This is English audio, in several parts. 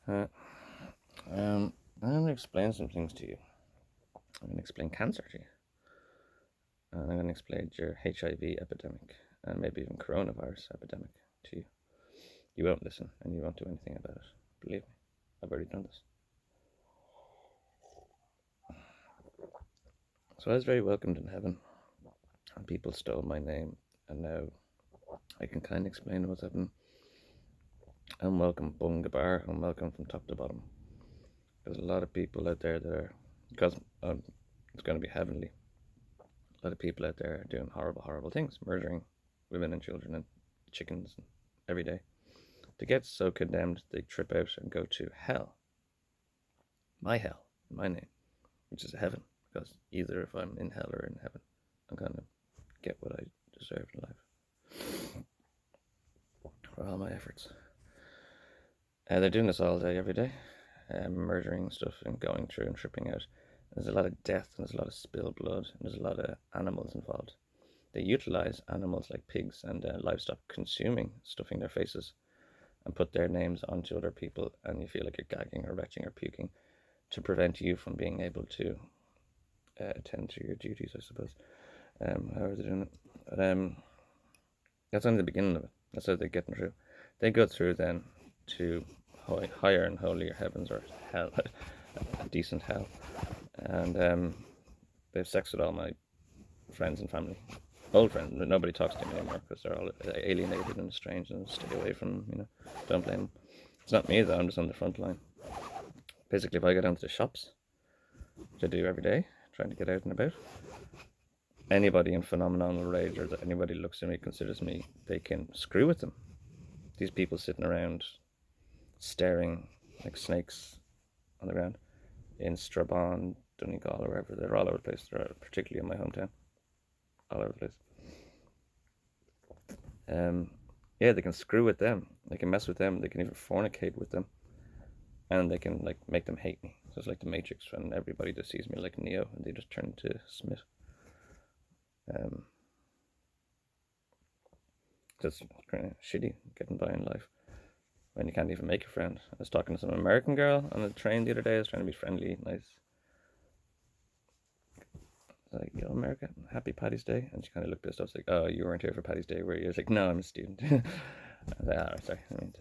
Uh, I'm going to explain some things to you. I'm going to explain cancer to you. And I'm going to explain your HIV epidemic and maybe even coronavirus epidemic to you. You won't listen and you won't do anything about it. Believe me, I've already done this. So I was very welcomed in heaven, and people stole my name, and now I can kind of explain what's happening. I'm welcome, Bungabar. I'm welcome from top to bottom. There's a lot of people out there that are, because it's going to be heavenly. A lot of people out there are doing horrible, horrible things, murdering women and children and chickens every day. To get so condemned, they trip out and go to hell. My hell, my name, which is heaven. Because either if I'm in hell or in heaven, I'm going to get what I deserve in life for all my efforts. They're doing this all day, every day, murdering stuff and going through and tripping out. There's a lot of death and there's a lot of spilled blood and there's a lot of animals involved. They utilize animals like pigs and livestock consuming, stuffing their faces, and put their names onto other people, and you feel like you're gagging or retching or puking to prevent you from being able to attend to your duties, I suppose. How are they doing it? But that's only the beginning of it. That's how they're getting through. They go through then to higher and holier heavens, or hell, a decent hell, and they have sex with all my friends and family, old friends. Nobody talks to me anymore because they're all alienated and estranged, and stay away from them. Don't blame them. It's not me though. I'm just on the front line. Basically, if I go down to the shops, which I do every day, trying to get out and about, anybody in phenomenal rage or that anybody looks at me, considers me, they can screw with them. These people sitting around staring like snakes on the ground in Strabane, Donegal, or wherever. They're all over the place. They're particularly in my hometown, all over the place. Yeah, they can screw with them. They can mess with them. They can even fornicate with them, and they can like make them hate me. So it's like the Matrix when everybody just sees me like Neo, and they just turn into Smith. Just kind of shitty getting by in life when you can't even make a friend. I was talking to some American girl on the train the other day. I was trying to be friendly, nice. Like, America, happy Paddy's Day. And she kind of looked pissed off. Like, oh, you weren't here for Paddy's Day, were you? I was like, no, I'm a student. I was like, oh, sorry. And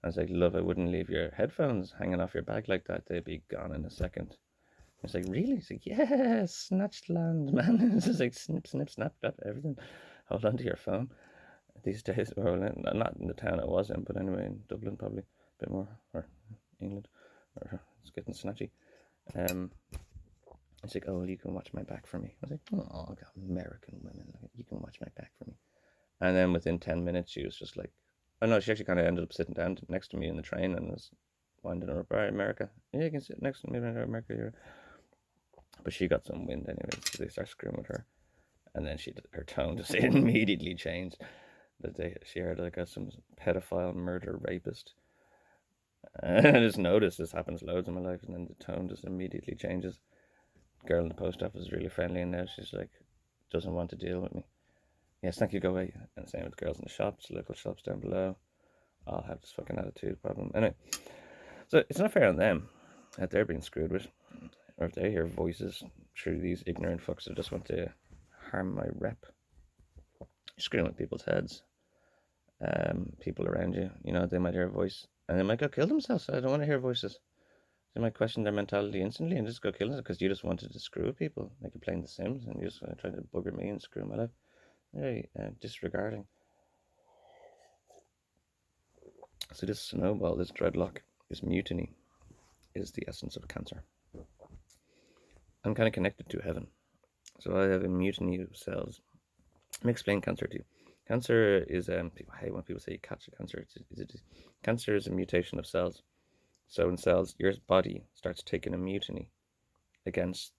I was like, love, I wouldn't leave your headphones hanging off your bag like that. They'd be gone in a second. I was like, really? He's like, yeah, snatched land, man. It's just like snip, snip, snap, snap, everything. Hold on to your phone. These days, well, not in the town I was in, but anyway, in Dublin, probably a bit more, or England, or it's getting snatchy. It's like, oh, well, you can watch my back for me. I was like, oh, God, American women, you can watch my back for me. And then within 10 minutes, she was just like, oh no, she actually kind of ended up sitting down next to me in the train and was winding her up. All right, America, yeah, you can sit next to me, America. Here. But she got some wind anyway, so they start screwing with her. And then her tone just immediately changed. That she heard like some pedophile, murder, rapist. And I just noticed this happens loads in my life, and then the tone just immediately changes. Girl in the post office is really friendly, and now she's like, doesn't want to deal with me. Yes, thank you, go away. And the same with girls in the shops, local shops down below. I'll have this fucking attitude problem. Anyway, so it's not fair on them that they're being screwed with, or if they hear voices through these ignorant fucks that just want to harm my rep. You're screwing with people's heads. People around you, they might hear a voice and they might go kill themselves. I don't want to hear voices. They might question their mentality instantly and just go kill themselves because you just wanted to screw with people, like you're playing The Sims and you just try to bugger me and screw my life. Very disregarding. So this snowball, this dreadlock, this mutiny is the essence of cancer. I'm kind of connected to heaven. So I have a mutiny of cells. Let me explain cancer to you. Cancer is, I hate when people say you catch a cancer. Cancer is a mutation of cells. So in cells, your body starts taking a mutiny against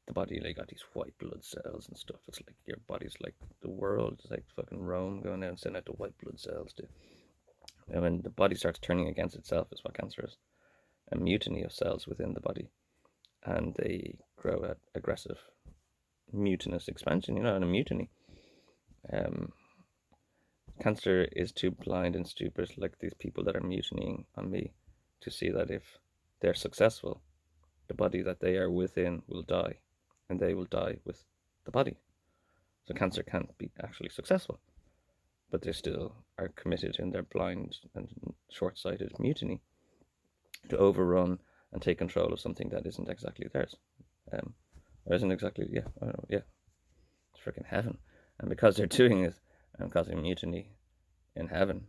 the body. They got these white blood cells and stuff. It's like your body's like the world. It's like fucking Rome going out and sending out the white blood cells do. And when the body starts turning against itself is what cancer is. A mutiny of cells within the body. And they grow at aggressive, mutinous expansion, and a mutiny. Cancer is too blind and stupid, like these people that are mutinying on me, to see that if they're successful, the body that they are within will die, and they will die with the body. So cancer can't be actually successful, but they still are committed in their blind and short-sighted mutiny to overrun and take control of something that isn't exactly theirs. Or isn't exactly, yeah, I don't know, yeah, it's freaking heaven. And because they're doing it and causing mutiny in heaven,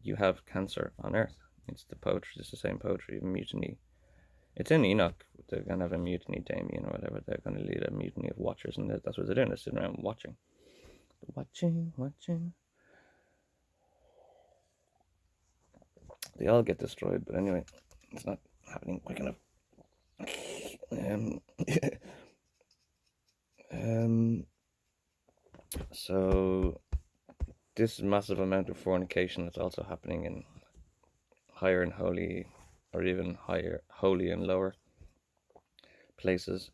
you have cancer on earth. It's the poetry, it's the same poetry of mutiny. It's in Enoch. They're going to have a mutiny, Damien, or whatever. They're going to lead a mutiny of watchers, and that's what they're doing. They're sitting around watching. Watching. They all get destroyed, but anyway, it's not happening quick enough. So this massive amount of fornication that's also happening in higher and holy, or even higher, holy and lower places.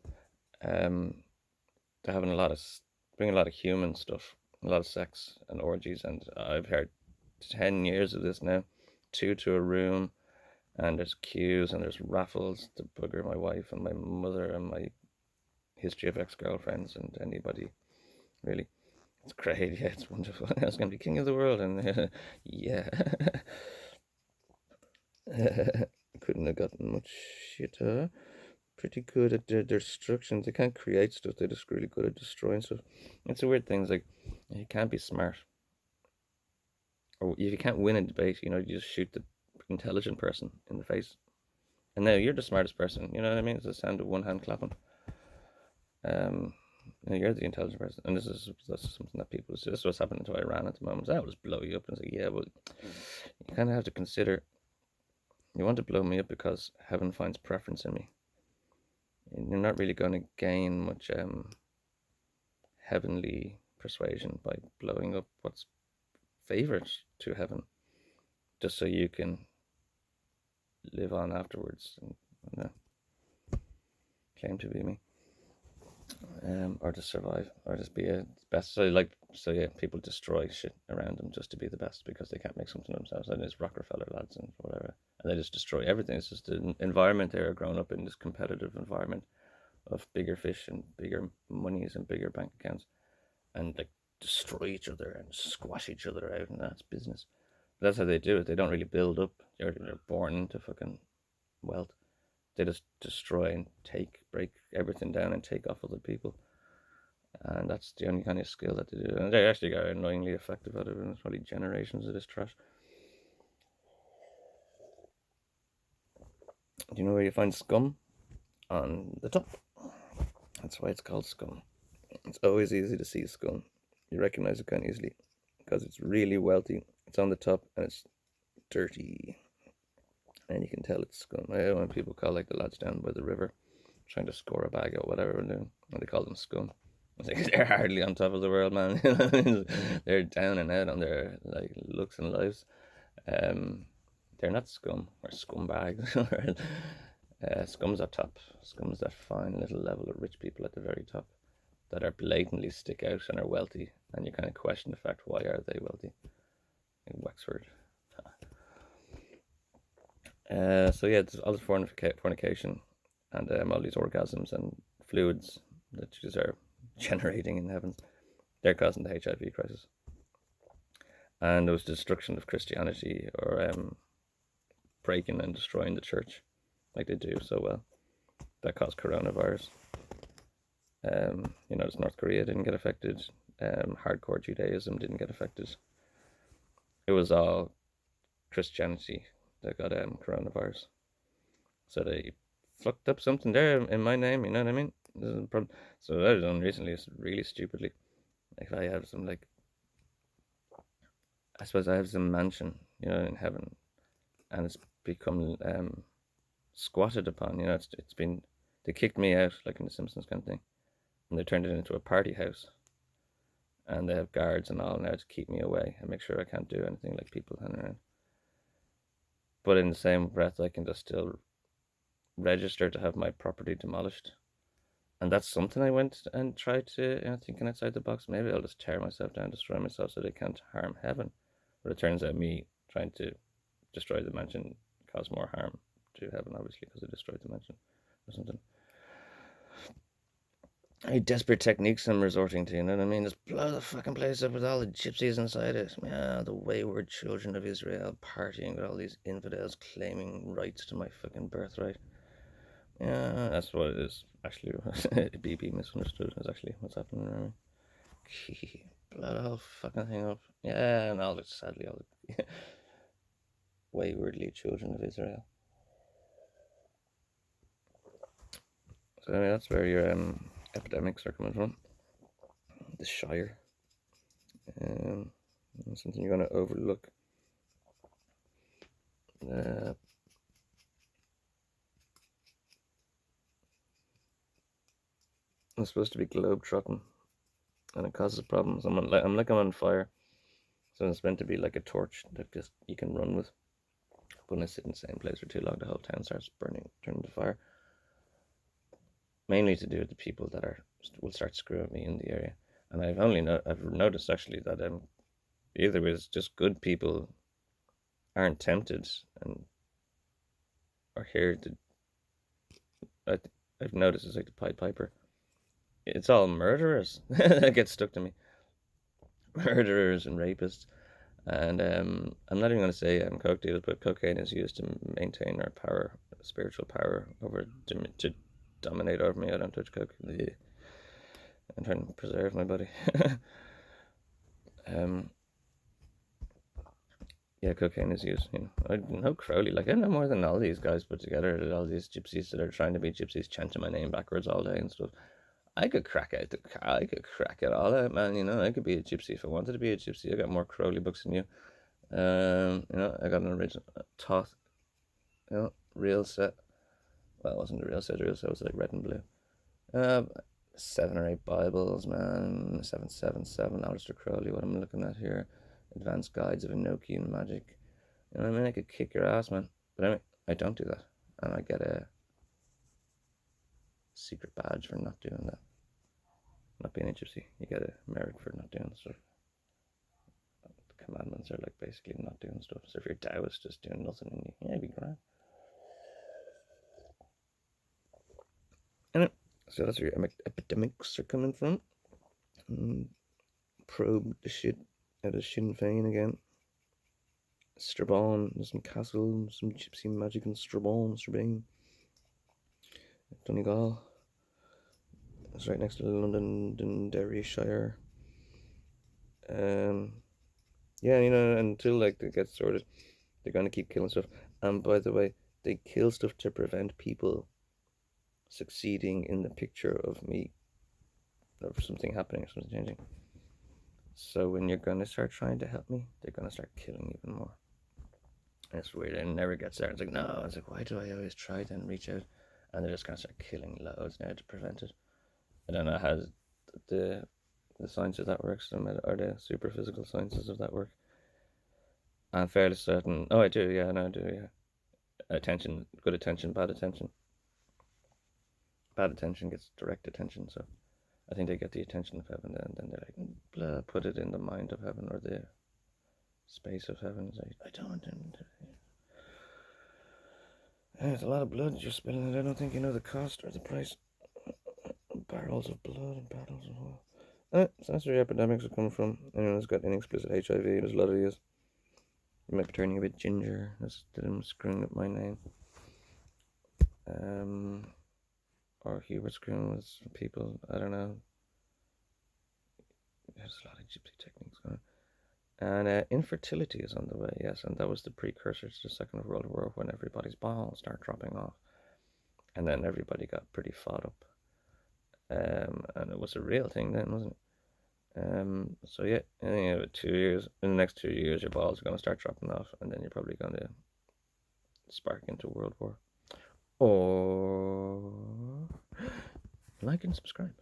They're having bringing a lot of human stuff, a lot of sex and orgies, and I've heard 10 years of this now. 2 to a room, and there's queues and there's raffles to bugger my wife and my mother and my history of ex-girlfriends and anybody, really. It's great, yeah, it's wonderful. I was going to be king of the world, and yeah. Couldn't have gotten much shitter. Pretty good at their destruction. They can't create stuff, they're just really good at destroying stuff. It's a weird thing, it's like, you can't be smart. Or if you can't win a debate, you just shoot the intelligent person in the face. And now you're the smartest person, you know what I mean? It's the sound of one hand clapping. You're the intelligent person, and that's something that people. This is what's happening to Iran at the moment. That will blow you up, and it's like, yeah, well, you kind of have to consider. You want to blow me up because heaven finds preference in me. And you're not really going to gain much heavenly persuasion by blowing up what's favorite to heaven, just so you can live on afterwards and claim to be me. Or to survive, or just be a best. So yeah, people destroy shit around them just to be the best because they can't make something of themselves. And it's Rockefeller lads and whatever, and they just destroy everything. It's just an environment they're grown up in, this competitive environment of bigger fish and bigger monies and bigger bank accounts, and like destroy each other and squash each other out, and that's business. But that's how they do it. They don't really build up. They're born into fucking wealth. They just destroy and break everything down and take off other people. And that's the only kind of skill that they do. And they actually got annoyingly effective at it, and it's probably generations of this trash. Do you know where you find scum? On the top. That's why it's called scum. It's always easy to see scum. You recognize it kind of easily because it's really wealthy. It's on the top and it's dirty. And you can tell it's scum. I know when people call like the lads down by the river trying to score a bag or whatever we're doing, and they call them scum. I think they're hardly on top of the world, man. They're down and out on their like looks and lives. They're not scum or scumbags. Scum's at top. Scum's that fine little level of rich people at the very top that are blatantly stick out and are wealthy, and you kind of question the fact, why are they wealthy? In Wexford. So yeah, it's all this fornication and all these orgasms and fluids that you are generating in the heavens. They're causing the HIV crisis. And there was destruction of Christianity, or breaking and destroying the church, like they do so well. That caused coronavirus. North Korea didn't get affected. Hardcore Judaism didn't get affected. It was all Christianity that got coronavirus. So they fucked up something there in my name, you know what I mean? So what I've done recently is really stupidly. Like, I have some, like, I suppose I have some mansion, in heaven, and it's become squatted upon. It's been, they kicked me out, like in the Simpsons kind of thing, and they turned it into a party house, and they have guards and all now to keep me away and make sure I can't do anything like people hanging around. But in the same breath, I can just still register to have my property demolished And that's something I went and tried to, thinking outside the box. Maybe I'll just tear myself down, destroy myself so they can't harm heaven. But it turns out me trying to destroy the mansion caused more harm to heaven, obviously, because I destroyed the mansion or something. Desperate techniques I'm resorting to, you know what I mean? Just blow the fucking place up with all the gypsies inside it. Yeah, the wayward children of Israel partying with all these infidels claiming rights to my fucking birthright. Yeah, that's what it is. Actually, BB misunderstood. Is actually what's happening around me. Blow the whole fucking thing up. Yeah, and all the sadly all the waywardly children of Israel. So anyway, that's where your epidemics are coming from. The Shire. Um, something you're going to overlook. I'm supposed to be globe-trotting, and it causes problems. I'm on fire, so it's meant to be like a torch that just you can run with. But when I sit in the same place for too long, the whole town starts burning, turning to fire. Mainly to do with the people that will start screwing me in the area. And I've noticed actually that either it's just good people aren't tempted and are here to. I've noticed it's like the Pied Piper. It's all murderers that get stuck to me. Murderers and rapists. And I'm not even going to say coke dealers, but cocaine is used to maintain our power, spiritual power over to dominate over me. I don't touch coke. I'm trying to preserve my body. Yeah, cocaine is used. I know Crowley. Like I know more than all these guys put together. All these gypsies that are trying to be gypsies, chanting my name backwards all day and stuff. I could crack out I could crack it all out, man. I could be a gypsy if I wanted to be a gypsy. I got more Crowley books than you. I got an original Toth, real set. Well, it wasn't a real set. Real set was like red and blue. 7 or 8 Bibles, man. 777. Aleister Crowley. What I'm looking at here. Advanced Guides of Enochian Magic. You know what I mean? I could kick your ass, man. But anyway, I don't do that, and I get a secret badge for not doing that. Not being a gypsy, you get a merit for not doing stuff. The commandments are like basically not doing stuff. So if you're Taoist, just doing nothing, and you'd be grand. Anyway, so that's where your epidemics are coming from. Probe the shit out of Sinn Féin again. Strabane, there's some castle, some gypsy magic in Strabane. Donegal. It's right next to Londonderry Shire. Yeah, until like they get sorted, they're gonna keep killing stuff. And by the way, they kill stuff to prevent people succeeding in the picture of me, of something happening or something changing. So when you're gonna start trying to help me, they're gonna start killing even more. And it's weird. It never gets there. It's like, no. It's like, why do I always try to reach out? And they're just gonna start killing loads now to prevent it. I don't know how the science of that works, or the super physical sciences of that work. I'm fairly certain. Oh, I do. Yeah, no, I do. Yeah. Attention, good attention, bad attention. Bad attention gets direct attention. So I think they get the attention of heaven, and then they're like, blah, put it in the mind of heaven or the space of heaven. It's like, I don't. There's a lot of blood you're spilling, and I don't think you know the cost or the price. Barrels of blood and barrels of oil. So that's where your epidemics are coming from. Anyone who's got inexplicit HIV, there's a lot of these. You might be turning a bit ginger. That's them screwing up my name. Or Hubert screwing with people. I don't know. There's a lot of gypsy techniques going on. And infertility is on the way, yes. And that was the precursor to the Second World War, when everybody's balls start dropping off. And then everybody got pretty fought up. And it was a real thing then, wasn't it? So yeah, in about 2 years, in the next 2 years, your balls are going to start dropping off, and then you're probably going to spark into World War. Or like and subscribe.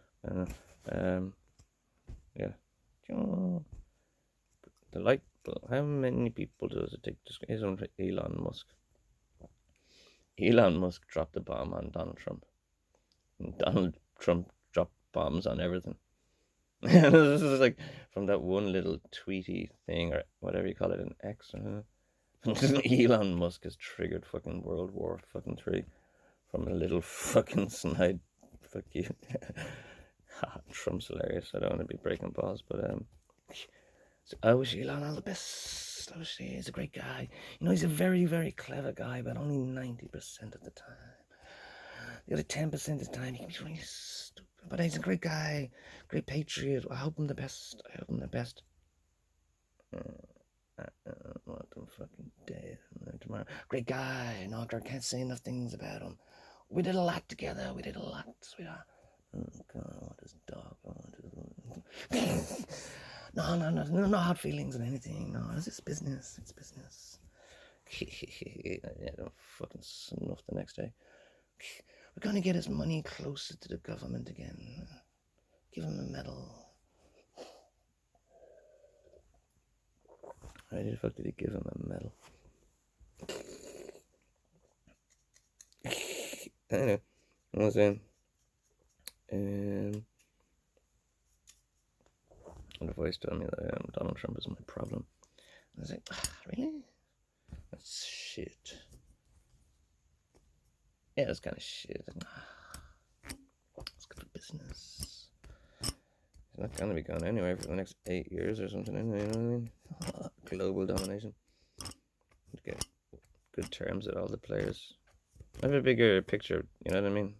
Yeah. The like. How many people does it take? Here's one for Elon Musk. Elon Musk dropped the bomb on Donald Trump. And Donald Trump dropped bombs on everything. And this is like from that one little tweety thing or whatever you call it, an X. Elon Musk has triggered fucking World War fucking 3 from a little fucking snide. Fuck you. Trump's hilarious. I don't want to be breaking balls, but so I wish Elon all the best. I wish he's a great guy. You know, he's a very, very clever guy, but only 90% of the time. The other 10% of the time, he can be really stupid. But he's a great guy, great patriot. I hope him the best. I hope him the best. I want them fucking dead tomorrow. Great guy. No, I can't say enough things about him. We did a lot together. We did a lot, sweetheart. Oh God, I want his dog. I want his... No hard feelings or anything. No, it's just business. It's business. I don't fucking snuff the next day. We're gonna get his money closer to the government again. Give him a medal. Why the fuck did he give him a medal? Anyway, what was I saying? The voice told me that Donald Trump is my problem. I was like, really? That's shit. Yeah, that's kind of shit. It's good for business. It's not gonna be gone anyway for the next 8 years or something. Anyway, you know what I mean? Global domination. To get good terms with all the players. I have a bigger picture. You know what I mean?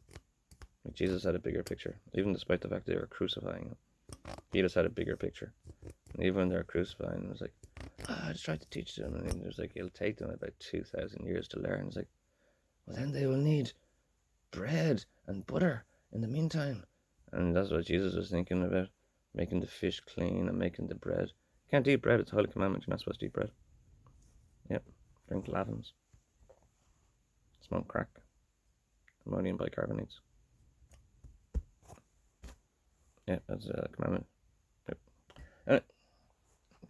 Like Jesus had a bigger picture, even despite the fact they were crucifying him. He just had a bigger picture. And even when they were crucifying, it was like, I just tried to teach them, and it was like it'll take them about 2,000 years to learn. It's like, well, then they will need bread and butter in the meantime. And that's what Jesus was thinking about, making the fish clean and making the bread. You can't eat bread, it's a holy commandment, you're not supposed to eat bread. Yep, drink lavins. Smoke crack. Ammonium bicarbonates. Yeah, that's a commandment. Yep.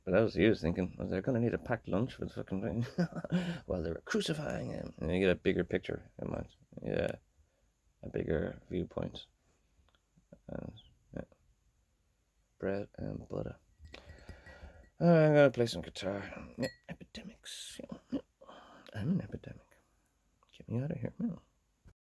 But that was he was thinking, well, they're gonna need a packed lunch with fucking thing while they were crucifying him. And you get a bigger picture in mind. Yeah. A bigger viewpoint. And yeah. Bread and butter. I'm gonna play some guitar. Yeah, epidemics. Yeah. I'm an epidemic. Get me out of here. No.